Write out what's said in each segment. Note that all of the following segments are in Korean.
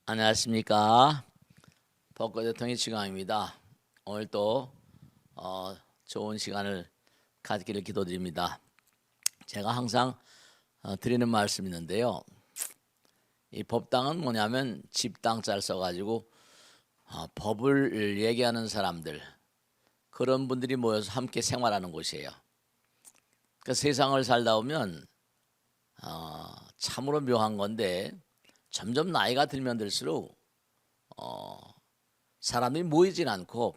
안녕하십니까. 벚꽃 대통령 지강입니다. 오늘 또 좋은 시간을 가지기를 기도드립니다. 제가 항상 드리는 말씀이 있는데요. 이 법당은 뭐냐면 집당 짤 써가지고 법을 얘기하는 사람들, 그런 분들이 모여서 함께 생활하는 곳이에요. 그 세상을 살다 보면 참으로 묘한 건데, 점점 나이가 들면 들수록 사람들이 모이진 않고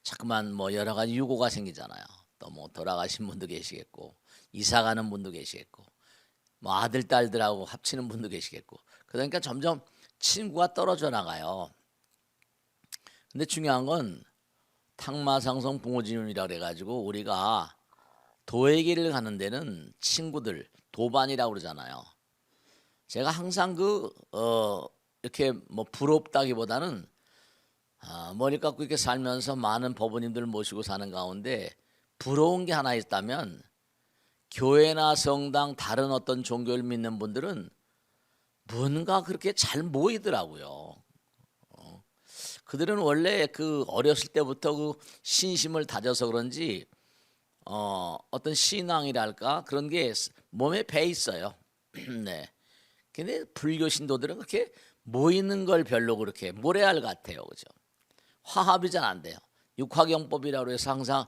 자꾸만 뭐 여러 가지 유고가 생기잖아요. 또 뭐 돌아가신 분도 계시겠고, 이사 가는 분도 계시겠고, 뭐 아들 딸들하고 합치는 분도 계시겠고, 그러니까 점점 친구가 떨어져 나가요. 근데 중요한 건 탕마상성 붕어지륜이라 그래가지고, 우리가 도에게를 가는 데는 친구들, 도반이라고 그러잖아요. 제가 항상 이렇게 뭐 부럽다기보다는 머리 깎고 이렇게 살면서 많은 법원님들 모시고 사는 가운데 부러운 게 하나 있다면, 교회나 성당 다른 어떤 종교를 믿는 분들은 뭔가 그렇게 잘 모이더라고요. 그들은 원래 그 어렸을 때부터 그 신심을 다져서 그런지 어떤 신앙이랄까 그런 게 몸에 배 있어요. 네. 근데 불교 신도들은 그렇게 모이는 걸 별로 그렇게 모래알 같아요, 그죠? 화합이 잘 안 돼요. 육화경법이라고 해서 항상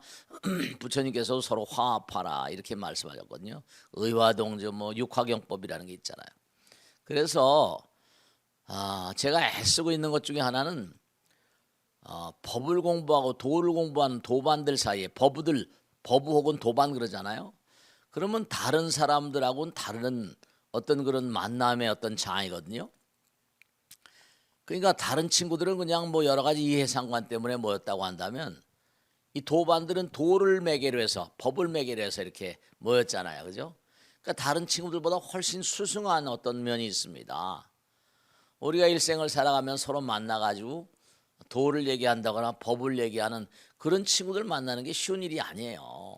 부처님께서 서로 화합하라 이렇게 말씀하셨거든요. 의화동저 뭐 육화경법이라는 게 있잖아요. 그래서 제가 애쓰고 있는 것 중에 하나는 법을 공부하고 도를 공부하는 도반들 사이에, 법부 혹은 도반 그러잖아요. 그러면 다른 사람들하고는 다른 어떤 그런 만남의 어떤 장이거든요. 그러니까 다른 친구들은 그냥 뭐 여러 가지 이해상관 때문에 모였다고 한다면, 이 도반들은 도를 매개로 해서, 법을 매개로 해서 이렇게 모였잖아요, 그죠? 그러니까 다른 친구들보다 훨씬 수승한 어떤 면이 있습니다. 우리가 일생을 살아가면 서로 만나가지고 도를 얘기한다거나 법을 얘기하는 그런 친구들 만나는 게 쉬운 일이 아니에요.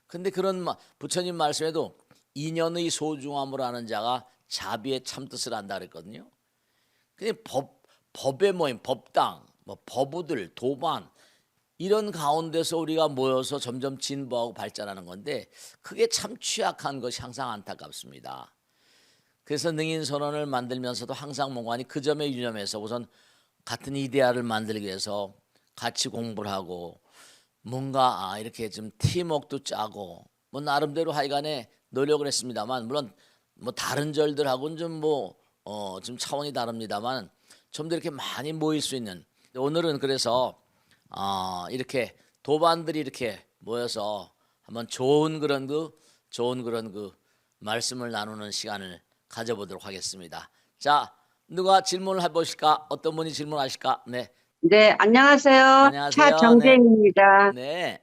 근데 그런 부처님 말씀에도 인연의 소중함을 아는 자가 자비의 참뜻을 안다 그랬거든요. 근데 법의 모임, 법당, 뭐 법우들, 도반 이런 가운데서 우리가 모여서 점점 진보하고 발전하는 건데, 그게 참 취약한 것이 항상 안타깝습니다. 그래서 능인선언을 만들면서도 항상 몽관이 그 점에 유념해서 우선 같은 이데아를 만들기 위해서 같이 공부를 하고, 뭔가 이렇게 좀 팀워크도 짜고 뭐 나름대로 하여간에 노력을 했습니다만, 물론 뭐 다른 절들하고는 좀 좀 차원이 다릅니다만, 좀 더 이렇게 많이 모일 수 있는, 오늘은 그래서 이렇게 도반들이 이렇게 모여서 한번 좋은 그런 그 말씀을 나누는 시간을 가져보도록 하겠습니다. 자, 누가 질문을 해보실까? 어떤 분이 질문하실까? 네, 네, 안녕하세요. 안녕하세요. 네, 차정재입니다. 네,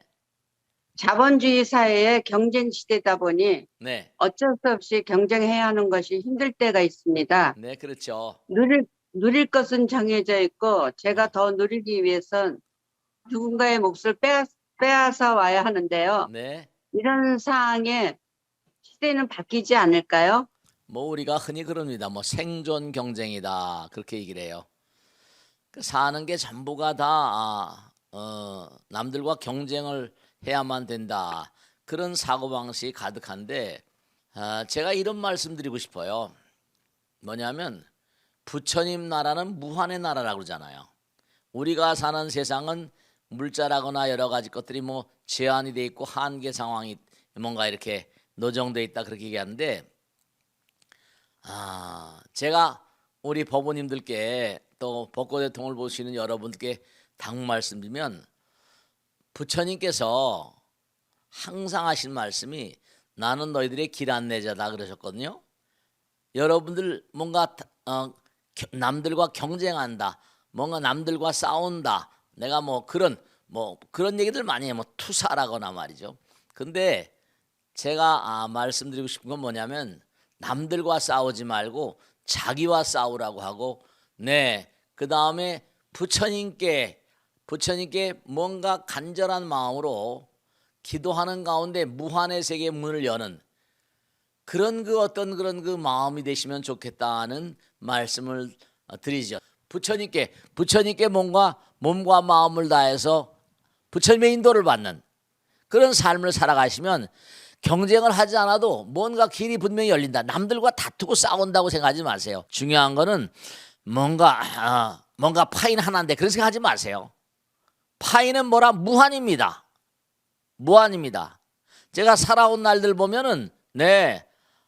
자본주의 사회의 경쟁 시대다 보니 네, 어쩔 수 없이 경쟁해야 하는 것이 힘들 때가 있습니다. 네, 그렇죠. 누릴 것은 정해져 있고, 제가 네, 더 누리기 위해선 누군가의 몫을 빼앗아 와야 하는데요. 네. 이런 상황에 시대는 바뀌지 않을까요? 뭐 우리가 흔히 그럽니다. 뭐 생존 경쟁이다 그렇게 얘기를 해요. 그 사는 게 전부가 다 남들과 경쟁을 해야만 된다, 그런 사고방식이 가득한데, 제가 이런 말씀 드리고 싶어요. 뭐냐면 부처님 나라는 무한의 나라라고 그러잖아요. 우리가 사는 세상은 물자라거나 여러 가지 것들이 뭐 제한이 돼 있고 한계 상황이 뭔가 이렇게 노정돼 있다 그렇게 얘기하는데, 제가 우리 법원님들께 또 법고대통을 보시는 여러분께 당 말씀드리면, 부처님께서 항상 하신 말씀이 나는 너희들의 길 안내자다 그러셨거든요. 여러분들 뭔가 남들과 경쟁한다, 뭔가 남들과 싸운다, 내가 뭐 그런 얘기들 많이 해요. 뭐 투사라거나 말이죠. 근데 제가 말씀드리고 싶은 건 뭐냐면, 남들과 싸우지 말고 자기와 싸우라고 하고, 네, 그 다음에 부처님께 뭔가 간절한 마음으로 기도하는 가운데 무한의 세계의 문을 여는, 그런 그 어떤 그런 그 마음이 되시면 좋겠다는 말씀을 드리죠. 부처님께 몸과 마음을 다해서 부처님의 인도를 받는 그런 삶을 살아가시면 경쟁을 하지 않아도 뭔가 길이 분명히 열린다. 남들과 다투고 싸운다고 생각하지 마세요. 중요한 거는 뭔가 파인 하나인데 그런 생각하지 마세요. 파인은 뭐라? 무한입니다. 무한입니다. 제가 살아온 날들 보면은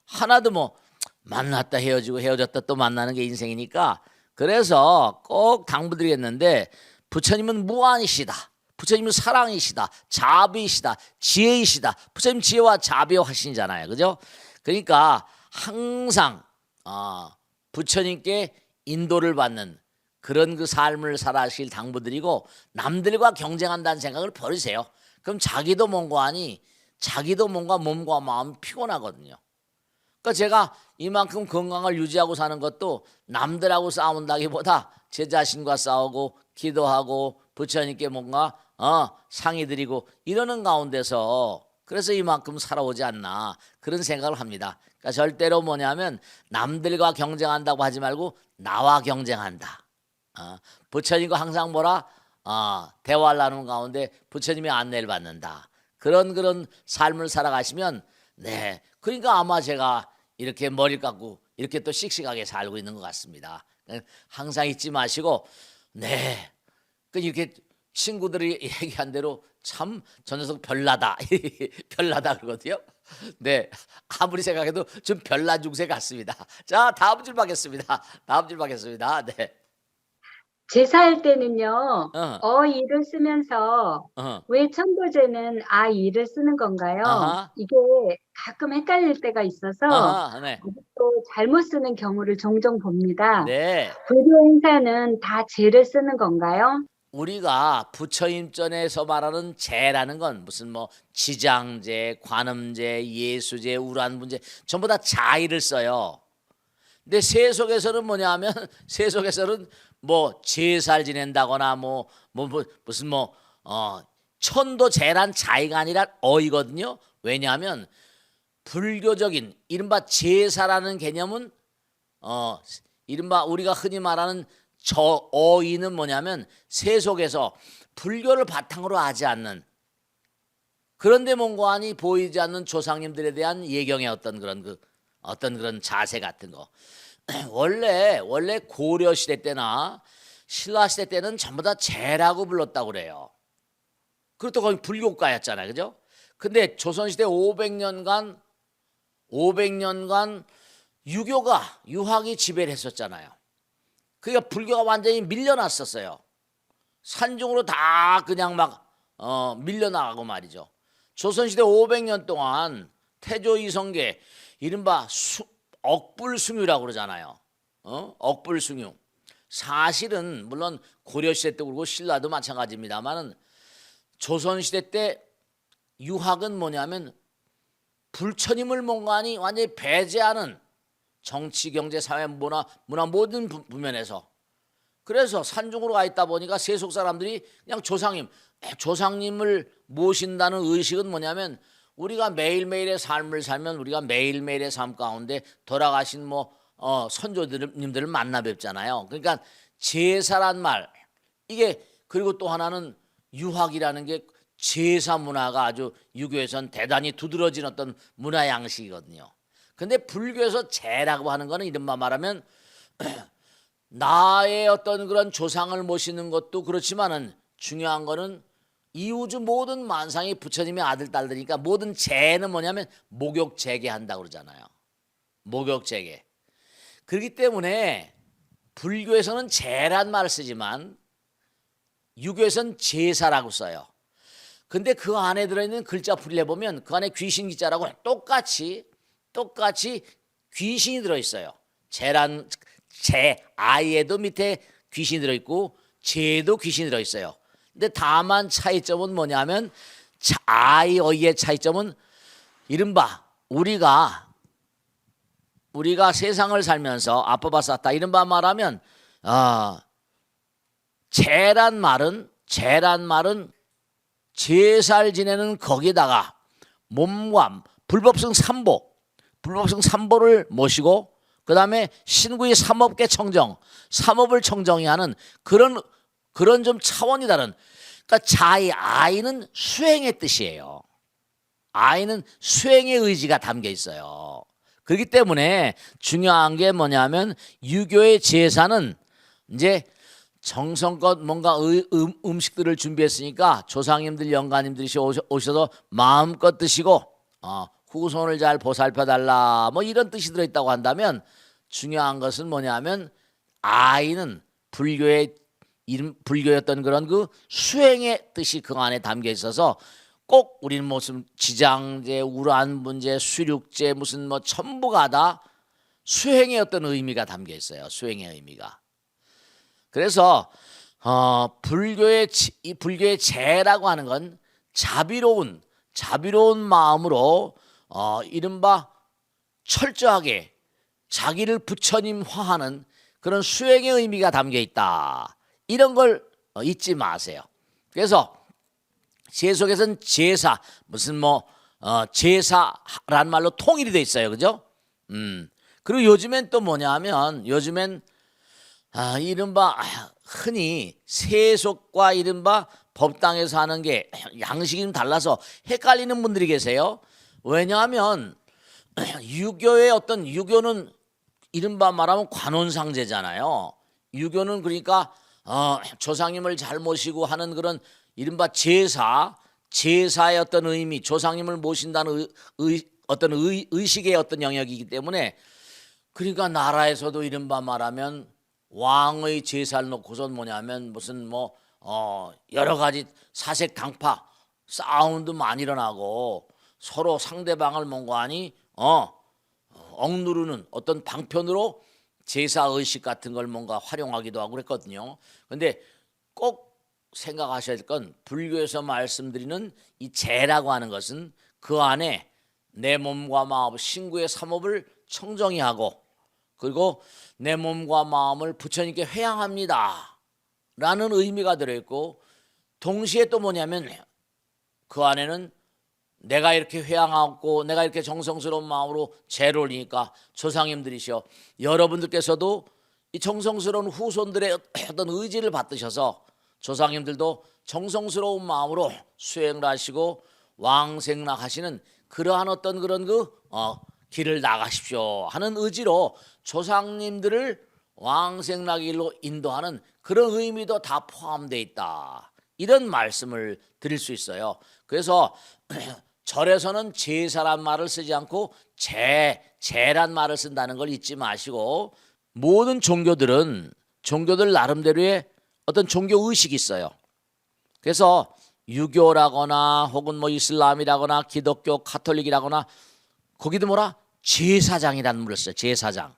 하나도 뭐 만났다 헤어지고 헤어졌다 또 만나는 게 인생이니까 그래서 꼭 당부드리겠는데 부처님은 무한이시다. 부처님은 사랑이시다. 자비이시다. 지혜이시다. 부처님 지혜와 자비와 하시잖아요. 그죠? 그러니까 항상 부처님께 인도를 받는 그런 그 삶을 살아가실 당부드리고 남들과 경쟁한다는 생각을 버리세요. 그럼 자기도 몸과 몸과 마음이 피곤하거든요. 그러니까 제가 이만큼 건강을 유지하고 사는 것도 남들하고 싸운다기보다 제 자신과 싸우고 기도하고 부처님께 뭔가 상의 드리고 이러는 가운데서 그래서 이만큼 살아오지 않나 그런 생각을 합니다. 그러니까 절대로 뭐냐면 남들과 경쟁한다고 하지 말고 나와 경쟁한다. 부처님과 항상 대화를 나누는 가운데 부처님의 안내를 받는다. 그런 삶을 살아가시면 그러니까 아마 제가 이렇게 머리 감고 이렇게 또 씩씩하게 살고 있는 것 같습니다. 항상 잊지 마시고 이렇게 친구들이 얘기한 대로 참 저 녀석 별나다 별나다 그러거든요. 아무리 생각해도 좀 별난 중세 같습니다. 자, 다음 줄 받겠습니다. 제사할 때는요, 어. 이를 쓰면서 어. 왜 천도제는 이를 쓰는 건가요? 아하. 이게 가끔 헷갈릴 때가 있어서 아하. 네. 아직도 잘못 쓰는 경우를 종종 봅니다. 네. 불교 행사는 다 제를 쓰는 건가요? 우리가 부처임전에서 말하는 제라는 건 무슨 지장제, 관음제, 예수제, 우란분제 전부 다 자의를 써요. 근데 세속에서는 뭐냐면 세속에서는 제사를 지낸다거나 무슨 천도제란 자의가 아니라 어이거든요. 왜냐하면 불교적인 이른바 제사라는 개념은 이른바 우리가 흔히 말하는 저 어이는 뭐냐면 세속에서 불교를 바탕으로 하지 않는 그런데 뭔가하니 보이지 않는 조상님들에 대한 예경의 어떤 그런 자세 같은 거. 원래 고려 시대 때나 신라 시대 때는 전부 다 제라고 불렀다고 그래요. 그렇다고 거기 불교가였잖아요. 그죠? 근데 조선 시대 500년간 유학이 지배를 했었잖아요. 그러니까 불교가 완전히 밀려났었어요. 산중으로 다 그냥 밀려나가고 말이죠. 조선시대 500년 동안 태조 이성계 이른바 억불숭유라고 그러잖아요. 억불숭유. 사실은 물론 고려시대 때도 그렇고 신라도 마찬가지입니다만은 조선시대 때 유학은 뭐냐면 불처님을 뭔가니 완전히 배제하는 정치, 경제, 사회, 문화 모든 부면에서 그래서 산중으로 가 있다 보니까 세속 사람들이 그냥 조상님을 모신다는 의식은 뭐냐면 우리가 매일매일의 삶을 살면 우리가 매일매일의 삶 가운데 돌아가신 선조님들을 만나 뵙잖아요. 그러니까 제사란 말 이게 그리고 또 하나는 유학이라는 게 제사 문화가 아주 유교에선 대단히 두드러진 어떤 문화 양식이거든요. 근데 불교에서 제라고 하는 거는 이른바 말하면 나의 어떤 그런 조상을 모시는 것도 그렇지만은 중요한 거는 이 우주 모든 만상이 부처님의 아들 딸들이니까 모든 제는 뭐냐면 목욕제계 한다고 그러잖아요. 목욕제계. 그렇기 때문에 불교에서는 제란 말을 쓰지만 유교에서는 제사라고 써요. 근데 그 안에 들어있는 글자 풀이를 해보면 그 안에 귀신 기자라고 똑같이 귀신이 들어있어요. 아이에도 밑에 귀신이 들어있고 제도 귀신이 들어있어요. 근데 다만 차이점은 뭐냐면 아이 어이의 차이점은 이른바 우리가 세상을 살면서 아빠바사타 이른바 말하면 제란 말은 제사를 지내는 거기다가 몸과 불법성 3복 불법성 삼보를 모시고 그다음에 신구의 삼업계 청정, 삼업을 청정히 하는 그런 좀 차원이 다른. 그러니까 아이는 수행의 뜻이에요. 아이는 수행의 의지가 담겨 있어요. 그렇기 때문에 중요한 게 뭐냐면 유교의 제사는 이제 정성껏 뭔가 음식들을 준비했으니까 조상님들 영가님들이 오셔서 마음껏 드시고 후손을 잘 보살펴달라 뭐 이런 뜻이 들어있다고 한다면 중요한 것은 뭐냐면 아이는 불교의 불교였던 그런 그 수행의 뜻이 그 안에 담겨 있어서 꼭 우리는 무슨 지장제, 우란분제, 수륙제 무슨 뭐 전부가 다 수행의 어떤 의미가 담겨 있어요. 수행의 의미가. 그래서 이 불교의 제라고 하는 건 자비로운 마음으로 이른바 철저하게 자기를 부처님화하는 그런 수행의 의미가 담겨 있다. 이런 걸 잊지 마세요. 그래서 세속에서는 제사 무슨 제사란 말로 통일이 돼 있어요, 그죠? 그리고 요즘엔 또 뭐냐면 요즘엔 이른바 흔히 세속과 이른바 법당에서 하는 게 양식이 좀 달라서 헷갈리는 분들이 계세요. 왜냐하면 유교는 이른바 말하면 관혼상제잖아요. 유교는 그러니까 조상님을 잘 모시고 하는 그런 이른바 제사의 어떤 의미, 조상님을 모신다는 어떤 의식의 어떤 영역이기 때문에 그러니까 나라에서도 이른바 말하면 왕의 제사를 놓고선 뭐냐면 무슨 여러 가지 사색 당파 싸움도 많이 일어나고 서로 상대방을 뭔가하니 억누르는 어떤 방편으로 제사 의식 같은 걸 뭔가 활용하기도 하고 그랬거든요. 그런데 꼭 생각하셔야 될 건 불교에서 말씀드리는 이 제라고 하는 것은 그 안에 내 몸과 마음, 신구의 삼업을 청정히 하고 그리고 내 몸과 마음을 부처님께 회향합니다 라는 의미가 들어있고 동시에 또 뭐냐면 그 안에는 내가 이렇게 회향하고 내가 이렇게 정성스러운 마음으로 제를 올리니까 조상님들이시여 여러분들께서도 이 정성스러운 후손들의 어떤 의지를 받으셔서 조상님들도 정성스러운 마음으로 수행을 하시고 왕생락하시는 그러한 어떤 그런 길을 나가십시오 하는 의지로 조상님들을 왕생락의 길로 인도하는 그런 의미도 다 포함되어 있다. 이런 말씀을 드릴 수 있어요. 그래서 절에서는 제사란 말을 쓰지 않고 제란 말을 쓴다는 걸 잊지 마시고 모든 종교들 나름대로의 어떤 종교 의식이 있어요. 그래서 유교라거나 혹은 이슬람이라거나 기독교, 가톨릭이라거나 거기도 제사장이라는 말을 써요. 제사장.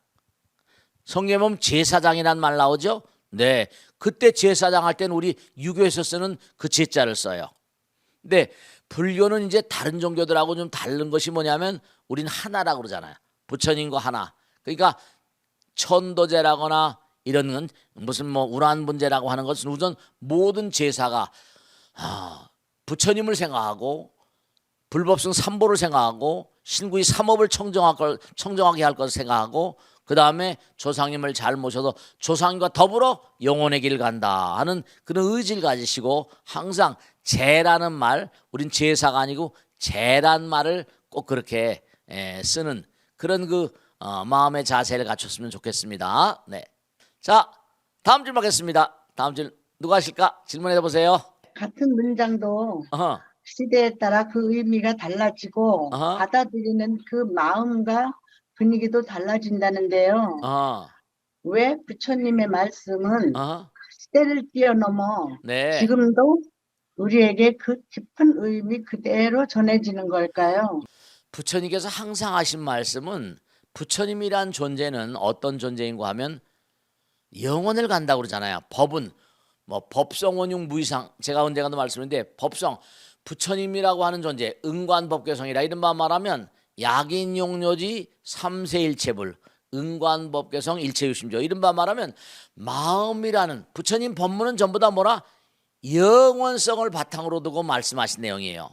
성경에 보면 제사장이라는 말 나오죠. 네, 그때 제사장 할 때는 우리 유교에서 쓰는 그 제자를 써요. 근데 불교는 이제 다른 종교들하고 좀 다른 것이 뭐냐면 우리는 하나라고 그러잖아요. 부처님과 하나. 그러니까 천도제라거나 이런 건 무슨 우란분제라고 하는 것은 우선 모든 제사가 부처님을 생각하고 불법성 삼보를 생각하고 신구의 삼업을 청정하게 할 것을 생각하고 그 다음에 조상님을 잘 모셔서 조상님과 더불어 영혼의 길을 간다 하는 그런 의지를 가지시고 항상 제라는 말, 우린 제사가 아니고 제란 말을 꼭 그렇게 쓰는 그런 마음의 자세를 갖췄으면 좋겠습니다. 네. 자, 다음 질문 하겠습니다. 다음 질문 누가 하실까? 질문해 보세요. 같은 문장도 어허. 시대에 따라 그 의미가 달라지고 어허. 받아들이는 그 마음과 분위기도 달라진다는데요. 왜 부처님의 말씀은 시대를 뛰어넘어 네. 지금도 우리에게 그 깊은 의미 그대로 전해지는 걸까요? 부처님께서 항상 하신 말씀은 부처님이란 존재는 어떤 존재인가 하면 영원을 간다고 그러잖아요. 법은 법성원용 무이상, 제가 언젠가도 말씀했는데 법성, 부처님이라고 하는 존재, 응관법계성이라 이런 말하면 약인용료지 삼세일체불, 응관법계성 일체유심조 이런 말하면 마음이라는 부처님 법문은 전부 다 영원성을 바탕으로 두고 말씀하신 내용이에요.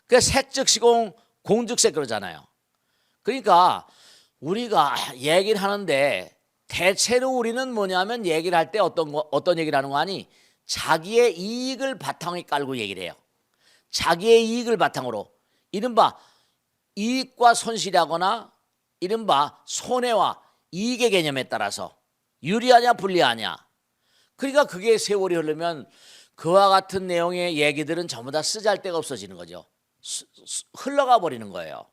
그 색즉시공 공즉색 그러잖아요. 그러니까 우리가 얘기를 하는데 대체로 우리는 뭐냐면 얘기를 할 때 어떤 얘기를 하는 거 아니? 자기의 이익을 바탕에 깔고 얘기를 해요. 자기의 이익을 바탕으로 이른바 이익과 손실이라거나 이른바 손해와 이익의 개념에 따라서 유리하냐 불리하냐. 그러니까 그게 세월이 흐르면 그와 같은 내용의 얘기들은 전부 다 쓰잘데가 없어지는 거죠. 흘러가 버리는 거예요.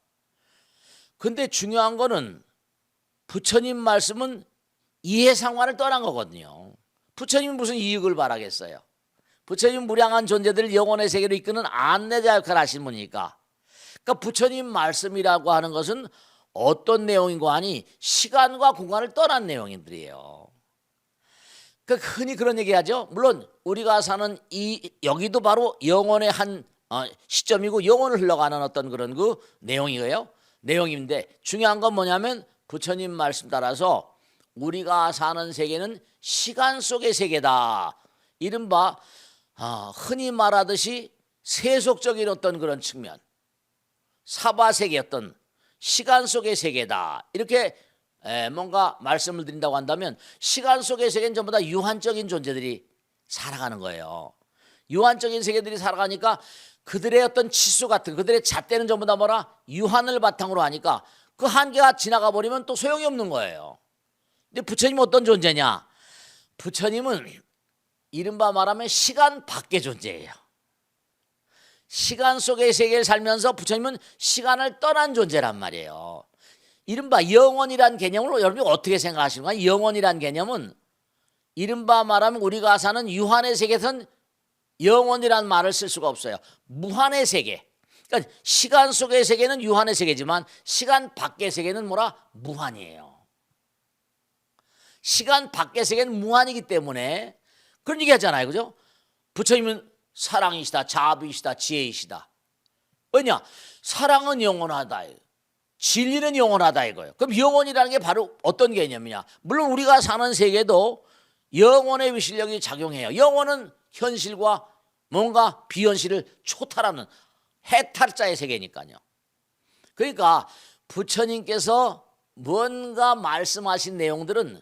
근데 중요한 거는 부처님 말씀은 이해상관을 떠난 거거든요. 부처님은 무슨 이익을 바라겠어요. 부처님은 무량한 존재들을 영혼의 세계로 이끄는 안내자 역할을 하신 분이니까. 그러니까 부처님 말씀이라고 하는 것은 어떤 내용인고 하니 시간과 공간을 떠난 내용들이에요. 그러니까 흔히 그런 얘기하죠. 물론 우리가 사는 여기도 바로 영혼의 한 시점이고 영혼을 흘러가는 어떤 그런 그 내용이에요. 내용인데 중요한 건 뭐냐면 부처님 말씀 따라서 우리가 사는 세계는 시간 속의 세계다. 이른바 흔히 말하듯이 세속적인 어떤 그런 측면, 사바세계 어떤 시간 속의 세계다. 이렇게 뭔가 말씀을 드린다고 한다면 시간 속의 세계는 전부 다 유한적인 존재들이 살아가는 거예요. 유한적인 세계들이 살아가니까 그들의 어떤 치수 같은 그들의 잣대는 전부 다 뭐라? 유한을 바탕으로 하니까 그 한계가 지나가 버리면 또 소용이 없는 거예요. 근데 부처님은 어떤 존재냐? 부처님은 이른바 말하면 시간 밖의 존재예요. 시간 속의 세계를 살면서 부처님은 시간을 떠난 존재란 말이에요. 이른바 영원이란 개념을 여러분이 어떻게 생각하시는 거예요? 영원이란 개념은 이른바 말하면 우리가 사는 유한의 세계에서는 영원이란 말을 쓸 수가 없어요. 무한의 세계. 그러니까 시간 속의 세계는 유한의 세계지만 시간 밖의 세계는 뭐라? 무한이에요. 시간 밖의 세계는 무한이기 때문에 그런 얘기 하잖아요. 그죠? 부처님은 사랑이시다, 자비이시다, 지혜이시다. 왜냐? 사랑은 영원하다. 진리는 영원하다 이거예요. 그럼 영원이라는 게 바로 어떤 개념이냐? 물론 우리가 사는 세계도 영원의 위실력이 작용해요. 영원은 현실과 뭔가 비현실을 초탈하는 해탈자의 세계니까요. 그러니까 부처님께서 뭔가 말씀하신 내용들은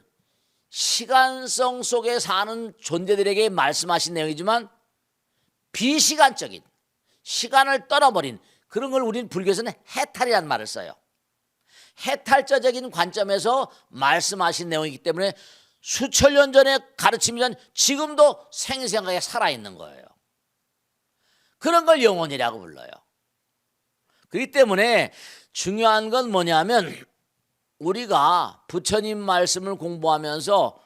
시간성 속에 사는 존재들에게 말씀하신 내용이지만 비시간적인 시간을 떠나버린 그런 걸 우리는 불교에서는 해탈이라는 말을 써요. 해탈자적인 관점에서 말씀하신 내용이기 때문에 수천 년 전에 가르치면 지금도 생생하게 살아있는 거예요. 그런 걸 영혼이라고 불러요. 그렇기 때문에 중요한 건 뭐냐면 우리가 부처님 말씀을 공부하면서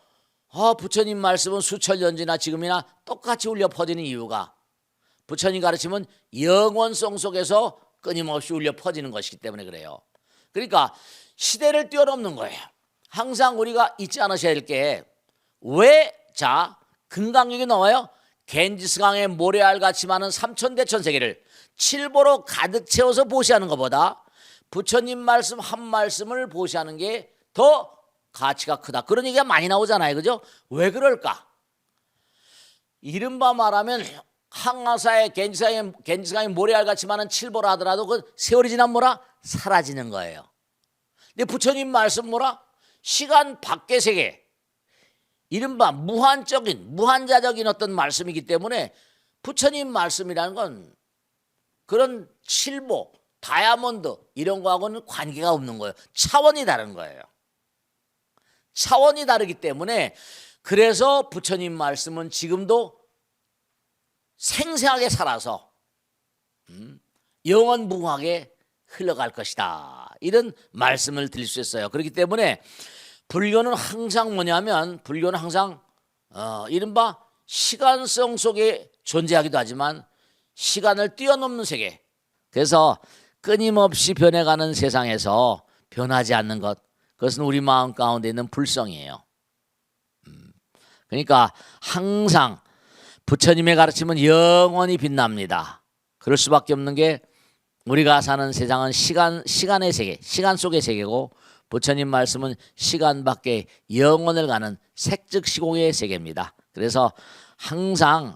부처님 말씀은 수천 년 지나 지금이나 똑같이 울려 퍼지는 이유가 부처님 가르침은 영원성 속에서 끊임없이 울려 퍼지는 것이기 때문에 그래요. 그러니까 시대를 뛰어넘는 거예요. 항상 우리가 잊지 않으셔야 될 게 왜 금강육이 나와요? 겐지스강의 모래알같이 많은 삼천대천 세계를 칠보로 가득 채워서 보시하는 것보다 부처님 말씀 한 말씀을 보시하는 게 더 가치가 크다. 그런 얘기가 많이 나오잖아요. 그죠? 왜 그럴까? 이른바 말하면 항아사의 겐지스강의 모래알같이 많은 칠보라 하더라도 그 세월이 지나면 뭐라? 사라지는 거예요. 근데 부처님 말씀 뭐라? 시간 밖의 세계. 이른바 무한적인 무한자적인 어떤 말씀이기 때문에 부처님 말씀이라는 건 그런 칠보, 다이아몬드 이런 거하고는 관계가 없는 거예요. 차원이 다른 거예요. 차원이 다르기 때문에 그래서 부처님 말씀은 지금도 생생하게 살아서 영원무궁하게 흘러갈 것이다. 이런 말씀을 드릴 수 있어요. 그렇기 때문에 불교는 항상 뭐냐면 불교는 항상 이른바 시간성 속에 존재하기도 하지만 시간을 뛰어넘는 세계. 그래서 끊임없이 변해가는 세상에서 변하지 않는 것, 그것은 우리 마음 가운데 있는 불성이에요. 그러니까 항상 부처님의 가르침은 영원히 빛납니다. 그럴 수밖에 없는 게 우리가 사는 세상은 시간의 세계, 시간 속의 세계고 부처님 말씀은 시간 밖에 영원을 가는 색즉시공의 세계입니다. 그래서 항상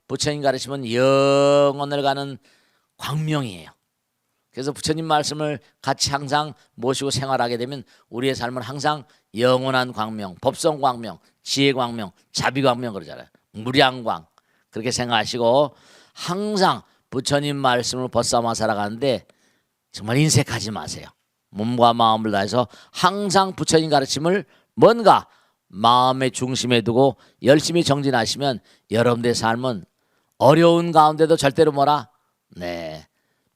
부처님 가르침은 영원을 가는 광명이에요. 그래서 부처님 말씀을 같이 항상 모시고 생활하게 되면 우리의 삶은 항상 영원한 광명, 법성 광명, 지혜 광명, 자비 광명 그러잖아요. 무량광 그렇게 생각하시고 항상 부처님 말씀을 벗삼아 살아가는데 정말 인색하지 마세요. 몸과 마음을 다해서 항상 부처님 가르침을 뭔가 마음의 중심에 두고 열심히 정진하시면 여러분들의 삶은 어려운 가운데도 절대로 뭐라? 네,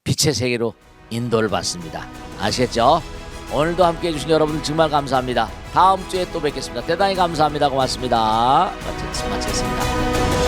빛의 세계로 인도를 받습니다. 아시겠죠? 오늘도 함께해 주신 여러분 정말 감사합니다. 다음 주에 또 뵙겠습니다. 대단히 감사합니다. 고맙습니다. 마치겠습니다.